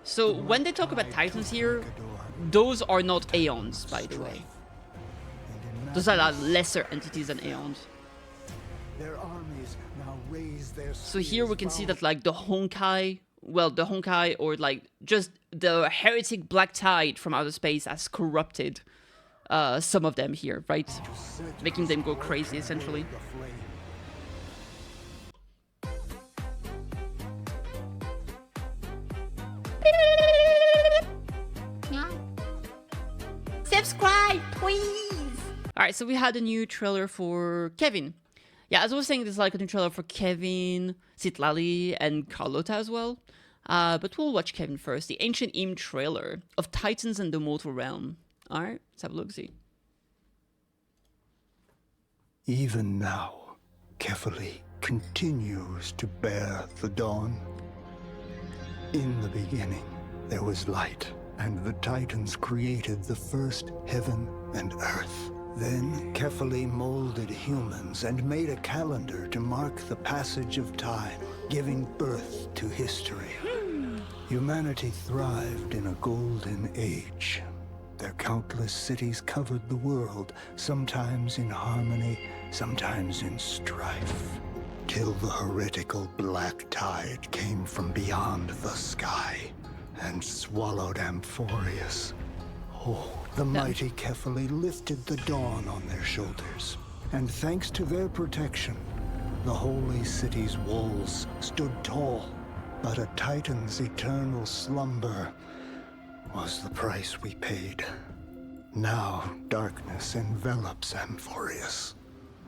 So when they talk about Titans here, those are not Aeons, by the way. Those are like lesser entities than Aeons. So here we can see that like the Honkai, well, the Honkai or like just the heretic black tide from outer space has corrupted some of them here, right? Making them go crazy, essentially. Subscribe, please! Alright, so we had a new trailer for Kevin. Yeah, as I was saying, there's like a new trailer for Kevin, Citlali, and Carlota as well. But we'll watch Kevin first. The Ancient Im trailer of Titans and the Mortal Realm. Alright, let's have a look-see. Even now, KittyKathee continues to bear the dawn. In the beginning, there was light, and the Titans created the first heaven and earth. Then KittyKathee molded humans and made a calendar to mark the passage of time, giving birth to history. Humanity thrived in a golden age. Their countless cities covered the world, sometimes in harmony, sometimes in strife, till the heretical black tide came from beyond the sky and swallowed Amphorius. Oh, the mighty KittyKathee lifted the dawn on their shoulders, and thanks to their protection, the holy city's walls stood tall. But a Titan's eternal slumber was the price we paid. Now darkness envelops Amphorius,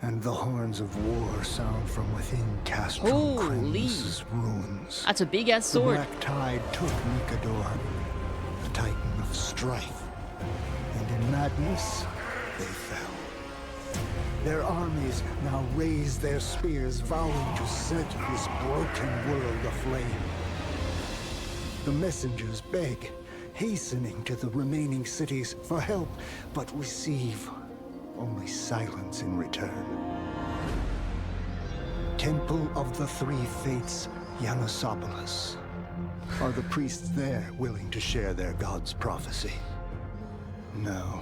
and the horns of war sound from within Castro Crimus' ruins. That's a big-ass sword. The black tide took Mikador, the Titan of strife, and in madness, they fell. Their armies now raise their spears, vowing to set this broken world aflame. The messengers beg, hastening to the remaining cities for help, but receive only silence in return. Temple of the Three Fates, Yanosopolis. Are the priests there willing to share their god's prophecy? No.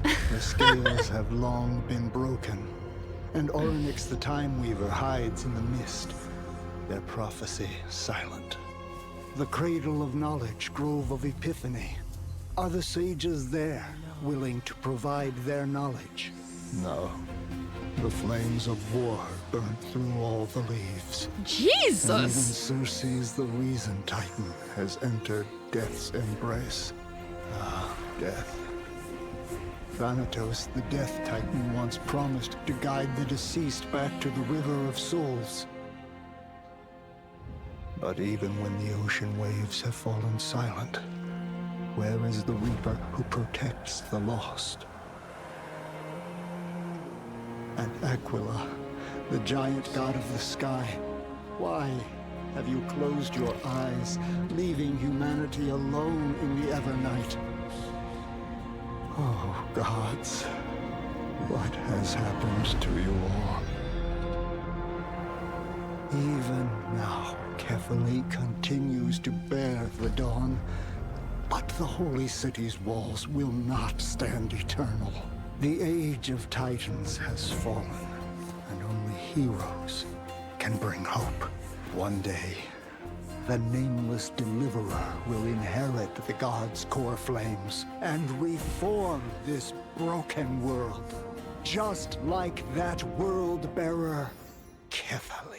The scales have long been broken, and Orynyx the Time Weaver hides in the mist, their prophecy silent. The cradle of knowledge, grove of epiphany. Are the sages there, willing to provide their knowledge? No. The flames of war burnt through all the leaves. Jesus! And even Circe's the Reason Titan has entered death's embrace. Ah, death. Thanatos, the Death Titan, once promised to guide the deceased back to the River of Souls. But even when the ocean waves have fallen silent, where is the Reaper who protects the lost? And Aquila, the giant god of the sky, why have you closed your eyes, leaving humanity alone in the Evernight? Oh, gods, what has happened to you all? Even now, KittyKathee continues to bear the dawn, but the holy city's walls will not stand eternal. The age of Titans has fallen, and only heroes can bring hope. One day, the nameless deliverer will inherit the gods' core flames and reform this broken world, just like that world-bearer, KittyKathee.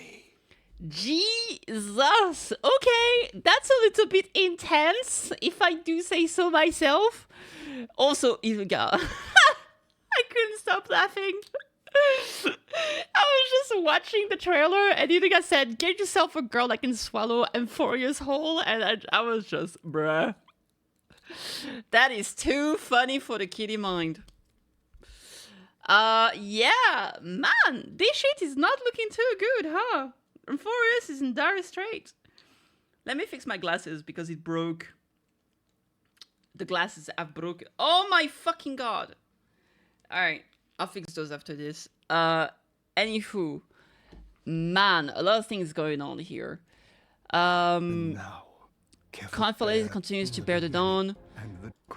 Jesus! Okay, that's a little bit intense, if I do say so myself. Also, Ilga. I couldn't stop laughing. I was just watching the trailer and Ilga said, "Get yourself a girl that can swallow Amphorius whole," and I was just, bruh. That is too funny for the kitty mind. Yeah, man, this shit is not looking too good, huh? Amphorius is in dire straits. Let me fix my glasses because it broke. The glasses have broken. Oh my fucking god. Alright, I'll fix those after this. Anywho. Man, a lot of things going on here. And now, Conflict continues to bear the dawn.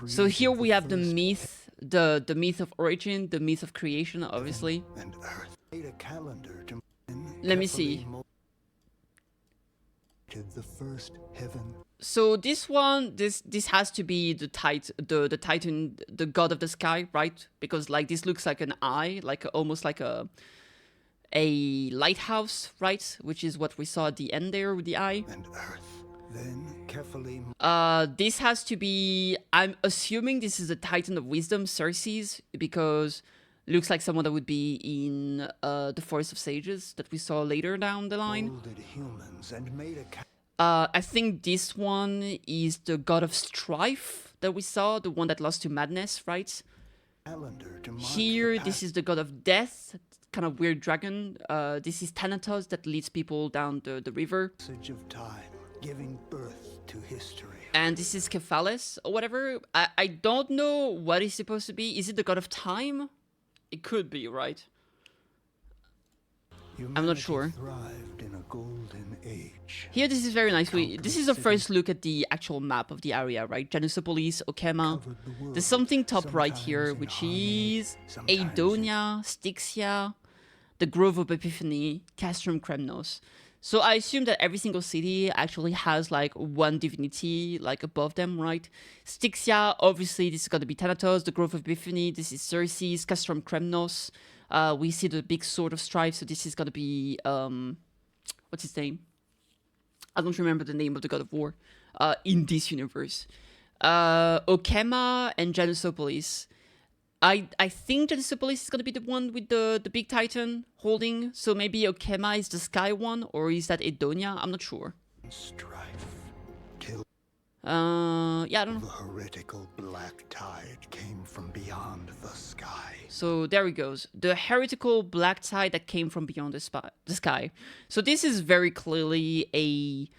So here we have the myth, the myth of origin, the myth of creation, obviously. And Earth made a calendar to Let me see. the first heaven. So this one, this has to be the Titan, the god of the sky, right? Because like this looks like an eye, like almost like a lighthouse, right? Which is what we saw at the end there with the eye. And Earth then carefully. This has to be. I'm assuming this is a Titan of wisdom, Cersei's, because looks like someone that would be in the Forest of Sages that we saw later down the line. Molded humans and made a I think this one is the god of strife that we saw, the one that lost to madness, right? calendar to mark Here, the this is the god of death, kind of weird dragon. This is Thanatos that leads people down the river. passage of time, giving birth to history. And this is Kephales or whatever. I don't know what it's supposed to be. Is it the god of time? It could be, right? I'm not sure. Thrived in a golden age. Here, this is very nice. This is the first look at the actual map of the area, right? Janusopolis, Okema. Covered the world, There's something top right sometimes here, in which harmony, is sometimes in- Aidonia, Styxia, the Grove of Epiphany, Castrum Kremnos. So I assume that every single city actually has like one divinity like above them, right? Styxia, obviously this is gonna be Thanatos, the Grove of Epiphany, this is Cersei's, Castrum Kremnos. We see the big sword of strife, so this is gonna be what's his name? I don't remember the name of the god of war in this universe. Okema and Janusopolis. I think Janusopolis is gonna be the one with the big titan holding. So maybe Okema is the sky one, or is that Aidonia? I'm not sure. Strife till Yeah, I don't the know. heretical black tide came from beyond the sky. So there it goes. The heretical black tide that came from beyond the sky. So this is very clearly a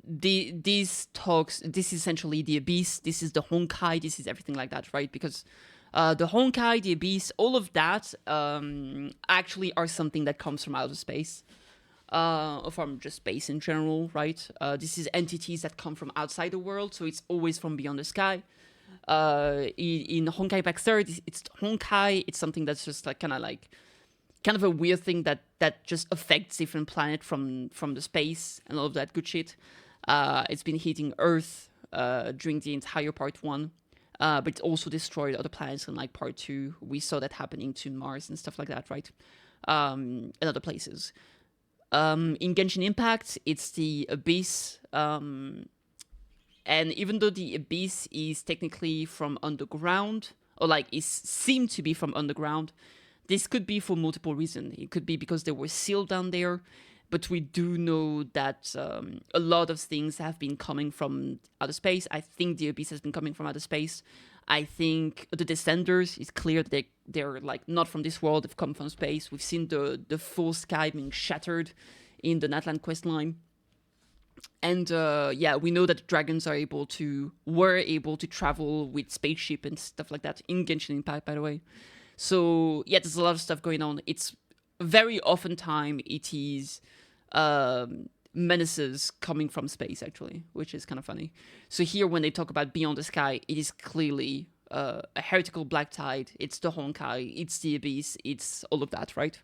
these talks. This is essentially the abyss. This is the Honkai. This is everything like that, right? Because the Honkai, the abyss, all of that actually are something that comes from outer space. Or from just space in general, right? This is entities that come from outside the world, so it's always from beyond the sky. In Honkai Pack Third, it's Honkai. It's something that's just like kind of a weird thing that just affects different planet from the space and all of that good shit. It's been hitting Earth during the entire part 1, but it also destroyed other planets in like part 2. We saw that happening to Mars and stuff like that, right? And other places. In Genshin Impact, it's the Abyss. And even though the Abyss is technically from underground, or like is seemed to be from underground, this could be for multiple reasons. It could be because they were sealed down there, but we do know that a lot of things have been coming from outer space. I think the Abyss has been coming from outer space. I think the Descenders, it's clear that they're like not from this world, they've come from space. We've seen the full sky being shattered in the Natlan questline. And yeah, we know that the dragons were able to travel with spaceship and stuff like that in Genshin Impact, by the way. So yeah, there's a lot of stuff going on. It's very often time it is menaces coming from space, actually, which is kind of funny. So here, when they talk about beyond the sky, it is clearly a heretical black tide. It's the Honkai, it's the Abyss, it's all of that, right?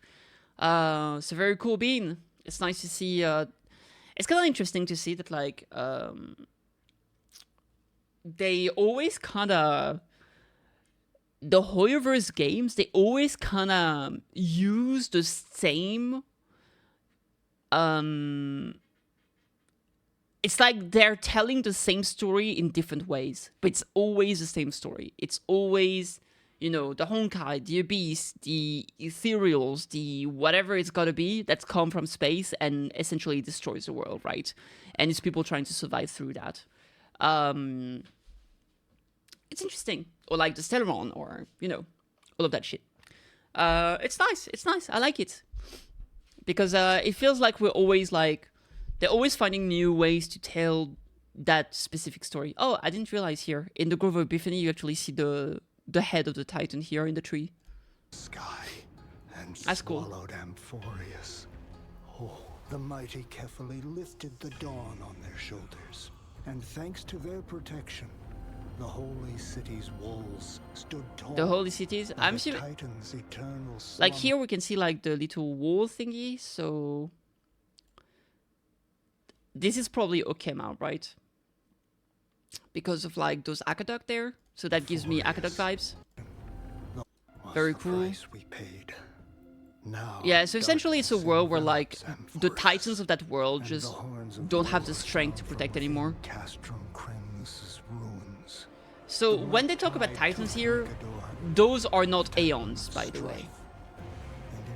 So very cool bean. It's nice to see. It's kind of interesting to see that, like, they always kind of, the Hoyoverse games, they always kind of use the same, it's like they're telling the same story in different ways, but it's always the same story. It's always, you know, the Honkai, the Abyss, the Ethereals, the whatever it's gotta be that's come from space and essentially destroys the world, right? And it's people trying to survive through that. It's interesting. Or like the Stellaron, or, you know, all of that shit. It's nice. It's nice. I like it. Because it feels like we're always like, they're always finding new ways to tell that specific story. Oh, I didn't realize here, in the Grove of Epiphany, you actually see the head of the Titan here in the tree. Sky and That's cool. swallowed Amphorius. Oh, The mighty Kefali lifted the dawn on their shoulders, and thanks to their protection, the holy city's walls stood tall. The holy cities. I'm sure. Titan's eternal Like slumber. here we can see like the little wall thingy. So this is probably Okema, right? Because of like those aqueduct there. So that gives me aqueduct vibes. Was Very the cool. price we paid. Now, Yeah, so essentially it's a darkness world where like envelops the Amphoris, titans of that world and just the horns of don't have the war strength to sound protect from anymore. within Castrum Kremlus's ruins. So The when they White talk about Tide titans took here, Mikador, those are not aeons, by the way. strife,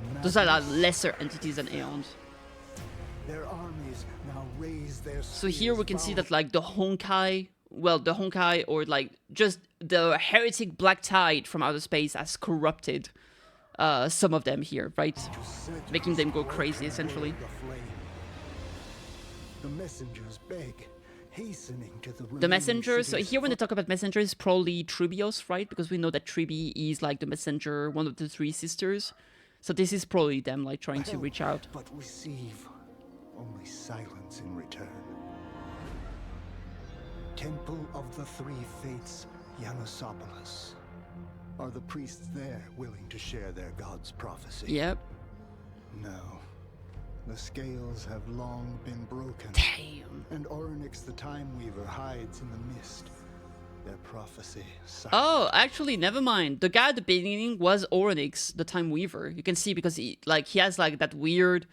and in Those are like madness, lesser entities than aeons. their armies now raise their So here we spears can see bound that like the Honkai, well, the Honkai or like just the heretic black tide from outer space has corrupted some of them here, right? to set Making them this go crazy, broken essentially. world aflame. The messengers beg, hastening to the The remaining messengers, so cities here when they for- talk about messengers, probably Tribios, right? Because we know that Tribi is like the messenger, one of the three sisters. So this is probably them like trying to help, reach out. but receive only silence in return. Temple of the Three Fates, Yanosopolis. Are the priests there willing to share their god's prophecy? Yep. No. The scales have long been broken. Damn. And Orynyx the Time Weaver hides in the mist. Their prophecy silent. Oh, actually, never mind. The guy at the beginning was Orynyx, the Time Weaver. You can see because he has like that weird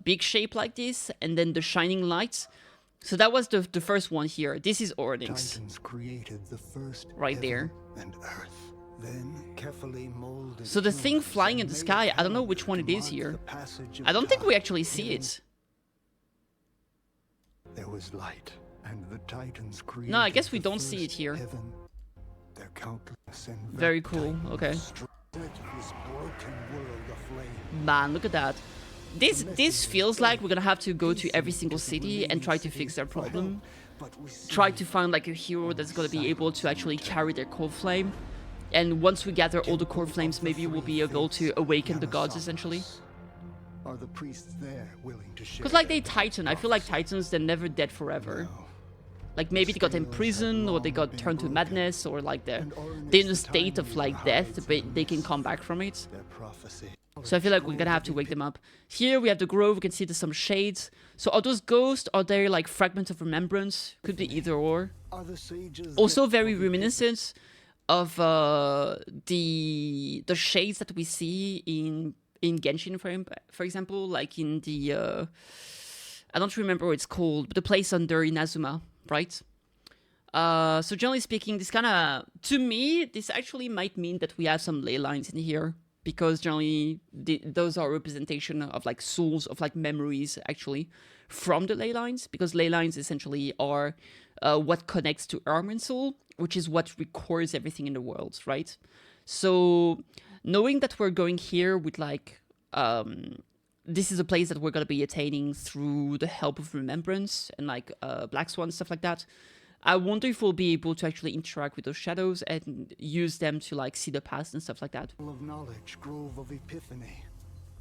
big shape like this, and then the shining lights. So that was the first one here. This is Orynyx. Titans created the first Right heaven there. and earth. Then carefully molded So the thing humans flying and in the made sky, I don't know hell which one to it is mark here. the passage of I don't think we time. actually see Even it. There was light, and the Titans created. No, I guess we the don't see it first here. Heaven. Their countless and Very cool, Titans okay. set this broken world aflame. Man, look at that. This feels like we're gonna have to go to every single city and try to fix their problem. Try to find like a hero that's gonna be able to actually carry their core flame. And once we gather all the core flames, maybe we'll be able to awaken the gods, essentially. Are the priests there willing to share? Because like their they Titan, I feel like Titans, they're never dead forever. No. Like maybe they got imprisoned or they got turned to madness or like they're in a state of like death, but they can come back from it. Their prophecy. So I feel like we're gonna have to wake them up. Here we have the grove, we can see there's some shades. So are those ghosts? Are they like fragments of remembrance? Could be either or. Are the sages Also that very overtake reminiscent of the shades that we see in Genshin for example, like in the I don't remember what it's called, but the place under Inazuma, right? So generally speaking, this kind of, to me, this actually might mean that we have some ley lines in here, because generally those are representation of like souls, of like memories actually from the ley lines, because ley lines essentially are what connects to Armor Soul, which is what records everything in the world, right? So knowing that we're going here with like this is a place that we're going to be attaining through the help of remembrance and like Black Swan, stuff like that. I wonder if we'll be able to actually interact with those shadows and use them to like see the past and stuff like that. of knowledge, grove of epiphany?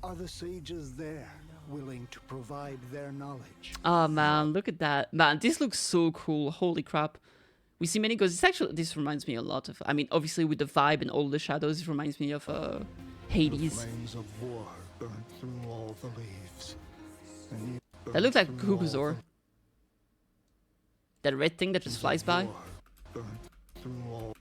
Are the sages there, willing to provide their knowledge? Oh man, look at that. Man, this looks so cool. Holy crap. We see many ghosts. This reminds me a lot of, I mean, obviously with the vibe and all the shadows, it reminds me of The Hades. flames of war burnt through all the leaves. and you That looks like burnt through all Kukuzor. the That red thing that just flies by. war burnt through all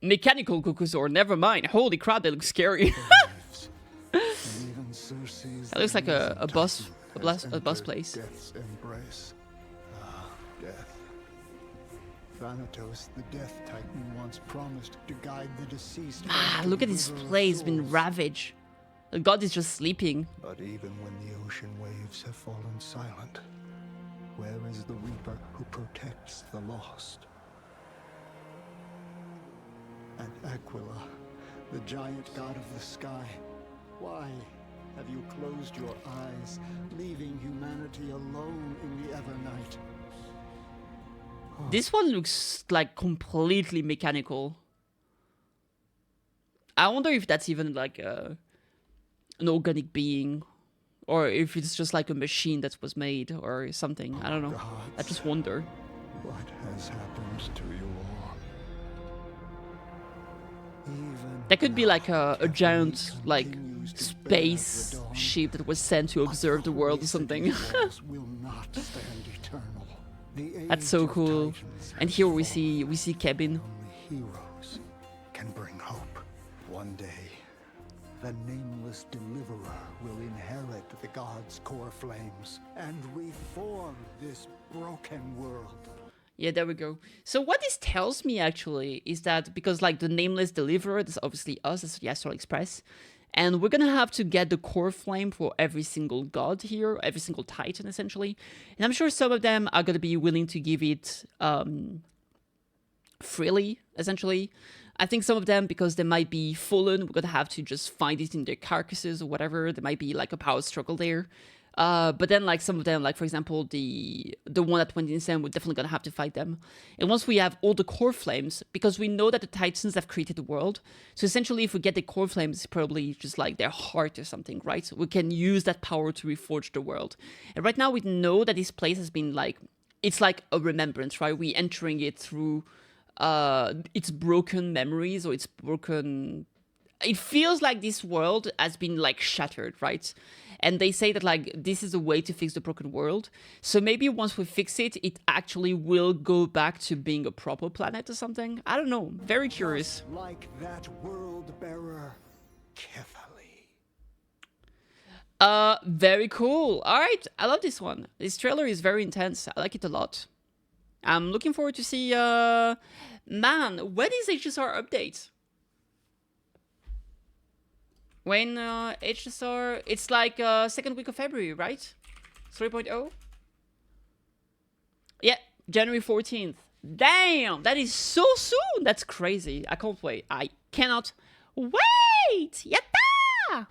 Mechanical Kukuzor, never mind. Holy crap, they look scary. leaves. And even Circe's That looks like a risen bus- Titan a has bus- a bus entered place. Death's embrace. Ah, death. Thanatos, the Death Titan, once promised to guide the deceased. Ah, back to look the at this river of place, been souls. ravaged. The god is just sleeping. But even when the ocean waves have fallen silent, where is the Reaper who protects the lost? And Aquila, the giant god of the sky, why have you closed your eyes, leaving humanity alone in the Evernight? This one looks like completely mechanical. I wonder if that's even like an organic being Or if it's just like a machine that was made or something. I don't know. I just wonder. What has happened to you all? Even That could be now, like a giant, like, continues to bear space the dawn. ship that was sent to observe the world or something. Walls will not stand eternal. The That's so age of cool. Titans And has here we fallen. see Kevin. Only heroes can bring hope. One day, the nameless deliverer will inherit the gods' core flames and reform this broken world. Yeah, there we go. So what this tells me actually is that because like the nameless deliverer, that's obviously us, that's the Astral Express, and we're gonna have to get the core flame for every single god here, every single titan essentially. And I'm sure some of them are gonna be willing to give it freely, essentially. I think some of them, because they might be fallen, we're gonna have to just find it in their carcasses or whatever. There might be like a power struggle there. But then like some of them, like for example, the one that went insane, we're definitely gonna have to fight them. And once we have all the core flames, because we know that the Titans have created the world, so essentially if we get the core flames, it's probably just like their heart or something, right? So we can use that power to reforge the world. And right now we know that this place has been like, it's like a remembrance, right? We entering it through its broken memories or its broken, it feels like this world has been like shattered, right? And they say that like this is a way to fix the broken world. So maybe once we fix it, it actually will go back to being a proper planet or something. I don't know. Very curious. Just like that world bearer, Kathee. Very cool. All right, I love this one. This trailer is very intense. I like it a lot. I'm looking forward to see. Man, when is HSR update? When HSR, it's like second week of February, right? 3.0? Yeah, January 14th. Damn, that is so soon. That's crazy. I can't wait. I cannot wait. Yatta!